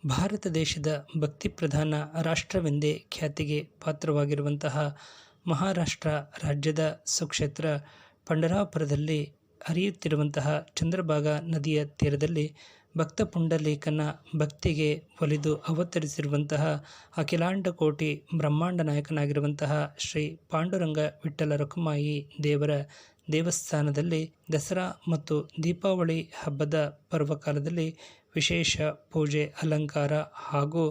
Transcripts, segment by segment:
ಭಾರತ ದೇಶದ ಭಕ್ತಿ ಪ್ರಧಾನ ರಾಷ್ಟ್ರವೆಂದೇ ಖ್ಯಾತಿಗೆ ಪಾತ್ರವಾಗಿರುವಂತಹ ಮಹಾರಾಷ್ಟ್ರ ರಾಜ್ಯದ ಸುಕ್ಷೇತ್ರ ಪಂಢರಾಪುರದಲ್ಲಿ ಹರಿಯುತ್ತಿರುವಂತಹ ಚಂದ್ರಭಾಗಾ ನದಿಯ ತೀರದಲ್ಲಿ ಭಕ್ತ ಪುಂಡಲೀಕನ ಭಕ್ತಿಗೆ ಒಲಿದು ಅವತರಿಸಿರುವಂತಹ ಅಖಿಲಾಂಡಕೋಟಿ ಬ್ರಹ್ಮಾಂಡ ನಾಯಕನಾಗಿರುವಂತಹ ಶ್ರೀ ಪಾಂಡುರಂಗ ವಿಠ್ಠಲ ರಖುಮಾಯಿ ದೇವರ ದೇವಸ್ಥಾನದಲ್ಲಿ ದಸರಾ ಮತ್ತು ದೀಪಾವಳಿ ಹಬ್ಬದ ಪರ್ವಕಾಲದಲ್ಲಿ ವಿಶೇಷ ಪೂಜೆ ಅಲಂಕಾರ ಹಾಗೂ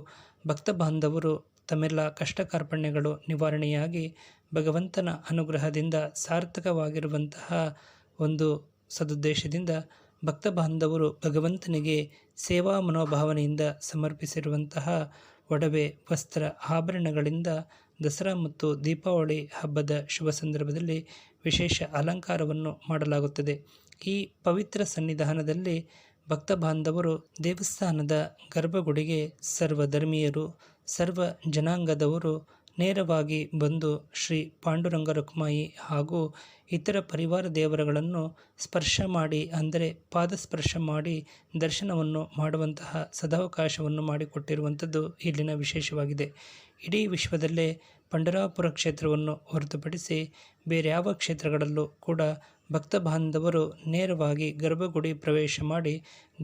ಭಕ್ತ ಬಾಂಧವರು ತಮ್ಮೆಲ್ಲ ಕಷ್ಟ ಕಾರ್ಪಣ್ಯಗಳು ನಿವಾರಣೆಯಾಗಿ ಭಗವಂತನ ಅನುಗ್ರಹದಿಂದ ಸಾರ್ಥಕವಾಗಿರುವಂತಹ ಒಂದು ಸದುದ್ದೇಶದಿಂದ ಭಕ್ತ ಬಾಂಧವರು ಭಗವಂತನಿಗೆ ಸೇವಾ ಮನೋಭಾವನೆಯಿಂದ ಸಮರ್ಪಿಸಿರುವಂತಹ ಒಡವೆ ವಸ್ತ್ರ ಆಭರಣಗಳಿಂದ ದಸರಾ ಮತ್ತು ದೀಪಾವಳಿ ಹಬ್ಬದ ಶುಭ ಸಂದರ್ಭದಲ್ಲಿ ವಿಶೇಷ ಅಲಂಕಾರವನ್ನು ಮಾಡಲಾಗುತ್ತದೆ. ಈ ಪವಿತ್ರ ಸನ್ನಿಧಾನದಲ್ಲಿ ಭಕ್ತ ಬಾಂಧವರು ದೇವಸ್ಥಾನದ ಗರ್ಭಗುಡಿಗೆ ಸರ್ವಧರ್ಮೀಯರು ಸರ್ವ ಜನಾಂಗದವರು ನೇರವಾಗಿ ಬಂದು ಶ್ರೀ ಪಾಂಡುರಂಗ ರಖುಮಾಯಿ ಹಾಗೂ ಇತರ ಪರಿವಾರ ದೇವರುಗಳನ್ನು ಸ್ಪರ್ಶ ಮಾಡಿ, ಅಂದರೆ ಪಾದಸ್ಪರ್ಶ ಮಾಡಿ ದರ್ಶನವನ್ನು ಮಾಡುವಂತಹ ಸದಾವಕಾಶವನ್ನು ಮಾಡಿಕೊಟ್ಟಿರುವಂಥದ್ದು ಇಲ್ಲಿನ ವಿಶೇಷವಾಗಿದೆ. ಇಡೀ ವಿಶ್ವದಲ್ಲೇ ಪಂಢರಾಪುರ ಕ್ಷೇತ್ರವನ್ನು ಹೊರತುಪಡಿಸಿ ಬೇರೆ ಯಾವ ಕ್ಷೇತ್ರಗಳಲ್ಲೂ ಕೂಡ ಭಕ್ತ ಬಾಂಧವರು ನೇರವಾಗಿ ಗರ್ಭಗುಡಿ ಪ್ರವೇಶ ಮಾಡಿ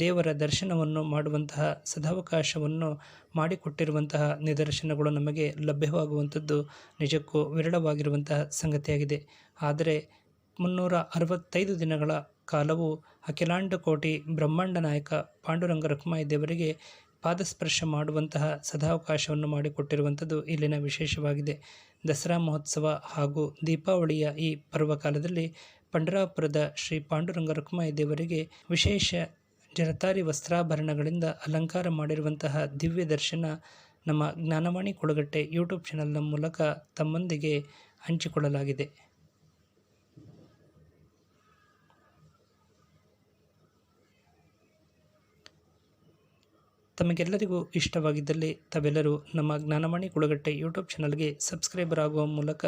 ದೇವರ ದರ್ಶನವನ್ನು ಮಾಡುವಂತಹ ಸದಾವಕಾಶವನ್ನು ಮಾಡಿಕೊಟ್ಟಿರುವಂತಹ ನಿದರ್ಶನಗಳು ನಮಗೆ ಲಭ್ಯವಾಗುವಂಥದ್ದು ನಿಜಕ್ಕೂ ವಿರಳವಾಗಿರುವಂತಹ ಸಂಗತಿಯಾಗಿದೆ. ಆದರೆ 365 ದಿನಗಳ ಕಾಲವು ಅಖಿಲಾಂಡಕೋಟಿ ಬ್ರಹ್ಮಾಂಡ ನಾಯಕ ಪಾಂಡುರಂಗ ರಖುಮಾಯಿ ದೇವರಿಗೆ ಪಾದಸ್ಪರ್ಶ ಮಾಡುವಂತಹ ಸದಾವಕಾಶವನ್ನು ಮಾಡಿಕೊಟ್ಟಿರುವಂಥದ್ದು ಇಲ್ಲಿನ ವಿಶೇಷವಾಗಿದೆ. ದಸರಾ ಮಹೋತ್ಸವ ಹಾಗೂ ದೀಪಾವಳಿಯ ಈ ಪರ್ವಕಾಲದಲ್ಲಿ ಪಂಢರಾಪುರದ ಶ್ರೀ ಪಾಂಡುರಂಗ ರಖುಮಾಯಿ ದೇವರಿಗೆ ವಿಶೇಷ ಜರತಾರಿ ವಸ್ತ್ರಾಭರಣಗಳಿಂದ ಅಲಂಕಾರ ಮಾಡಿರುವಂತಹ ದಿವ್ಯ ದರ್ಶನ ನಮ್ಮ ಜ್ಞಾನವಾಣಿ ಕೊಡಗಟ್ಟೆ ಯೂಟ್ಯೂಬ್ ಚಾನಲ್ನ ಮೂಲಕ ತಮ್ಮೊಂದಿಗೆ ಹಂಚಿಕೊಳ್ಳಲಾಗಿದೆ. ತಮಗೆಲ್ಲರಿಗೂ ಇಷ್ಟವಾಗಿದ್ದಲ್ಲಿ ತಾವೆಲ್ಲರೂ ನಮ್ಮ ಜ್ಞಾನವಾಣಿ ಕೊಡಗಟ್ಟೆ ಯೂಟ್ಯೂಬ್ ಚಾನಲ್ಗೆ ಸಬ್ಸ್ಕ್ರೈಬರ್ ಆಗುವ ಮೂಲಕ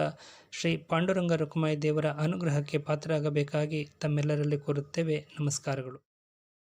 ಶ್ರೀ ಪಾಂಡುರಂಗ ರಖುಮಾಯಿ ದೇವರ ಅನುಗ್ರಹಕ್ಕೆ ಪಾತ್ರರಾಗಬೇಕಾಗಿ ತಮ್ಮೆಲ್ಲರಲ್ಲಿ ಕೋರುತ್ತೇವೆ. ನಮಸ್ಕಾರಗಳು.